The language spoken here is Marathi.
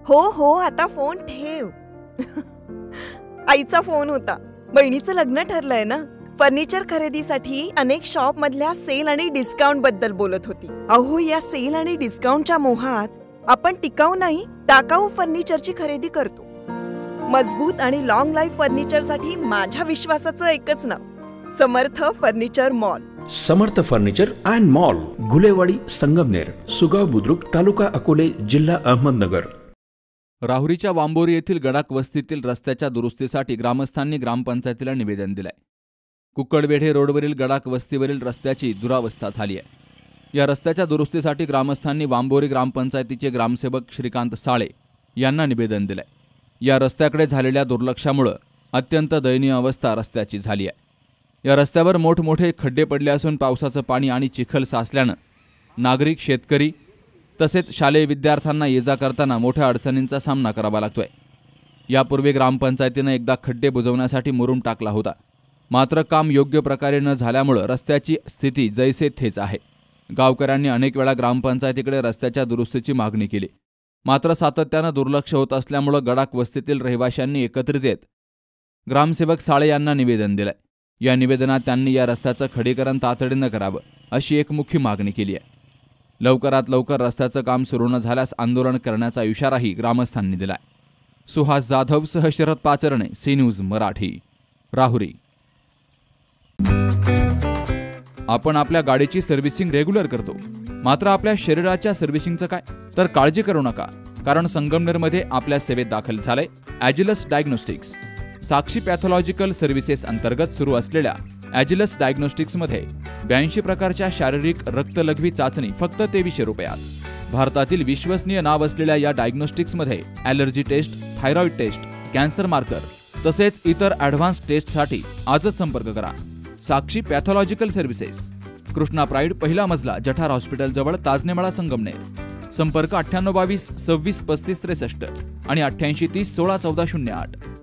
हो हो, आता फोन ठेव. आईचा फोन होता. बहिणीचं लग्न ठरलंय ना. फर्निचर खरेदीसाठी अनेक शॉप मधल्या सेल आणि डिस्काउंट बद्दल बोलत होती. अहो, या सेल आणि डिस्काउंटच्या मोहात आपण टिकाऊ नाही, टाकाऊ फर्निचरची खरेदी करतो. मजबूत आणि लॉंग लाईफ फर्निचरसाठी माझ्या विश्वासाचं एकच नाव, Samarth furniture mall. Samarth furniture and mall, Gulewadi, Sangamner, Sugaon Budruk, taluka Akole, जिल्हा अहमदनगर. राहुरीच्या वांबोरी येथील गडाक वस्तीतील रस्त्याच्या दुरुस्तीसाठी ग्रामस्थांनी ग्रामपंचायतीला निवेदन दिलंय. कुक्कडवेढे रोडवरील गडाक वस्तीवरील रस्त्याची दुरावस्था झाली आहे. या रस्त्याच्या दुरुस्तीसाठी ग्रामस्थांनी वांबोरी ग्रामपंचायतीचे ग्रामसेवक श्रीकांत साळे यांना निवेदन दिलंय. या रस्त्याकडे झालेल्या दुर्लक्षामुळे अत्यंत दयनीय अवस्था रस्त्याची झाली आहे. या रस्त्यावर मोठमोठे खड्डे पडले असून पावसाचं पाणी आणि चिखल साचल्यानं नागरिक, शेतकरी तसेच शालेय विद्यार्थ्यांना ये जा करताना मोठ्या अडचणींचा सामना करावा लागतोय. यापूर्वी ग्रामपंचायतीनं एकदा खड्डे बुजवण्यासाठी मुरुम टाकला होता, मात्र काम योग्य प्रकारे न झाल्यामुळे रस्त्याची स्थिती जैसे थेच आहे. गावकऱ्यांनी अनेक वेळा ग्रामपंचायतीकडे रस्त्याच्या दुरुस्तीची मागणी केली, मात्र सातत्यानं दुर्लक्ष होत असल्यामुळे गडाक वस्तीतील रहिवाशांनी एकत्रित येत ग्रामसेवक साळे यांना निवेदन दिलंय. या निवेदनात त्यांनी या रस्त्याचं खडीकरण तातडीनं करावं अशी एक मुख्य मागणी केली आहे. लवकरात लवकर रस्त्याचं काम सुरू न झाल्यास आंदोलन करण्याचा इशाराही ग्रामस्थांनी दिलाय. सुहास जाधव सह शरद पाचरणे, सी न्यूज मराठी, राहुरी. आपण आपल्या गाडीची सर्व्हिसिंग रेग्युलर करतो, मात्र आपल्या शरीराच्या सर्व्हिसिंगचं काय? तर काळजी करू नका, कारण संगमनेरमध्ये आपल्या सेवेत दाखल झालंय ॲजिलस डायग्नोस्टिक्स. साक्षी पॅथॉलॉजिकल सर्व्हिसेस अंतर्गत सुरू असलेल्या ॲजिलस डायग्नोस्टिक्समध्ये 82 प्रकारच्या शारीरिक रक्तलघवी चाचणी फक्त 2300 रुपयात. भारतातील विश्वसनीय नाव असलेल्या या डायग्नोस्टिक्समध्ये allergy test, thyroid test, cancer marker तसेच इतर ॲडव्हान्स टेस्टसाठी आजच संपर्क करा. Sakshi pathological services, Krishna pride, पहिला मजला, जठार हॉस्पिटल जवळ, ताजनेमाळा, संगमनेर. संपर्क 9822 26 35 63 आणि 8830 16 14 08.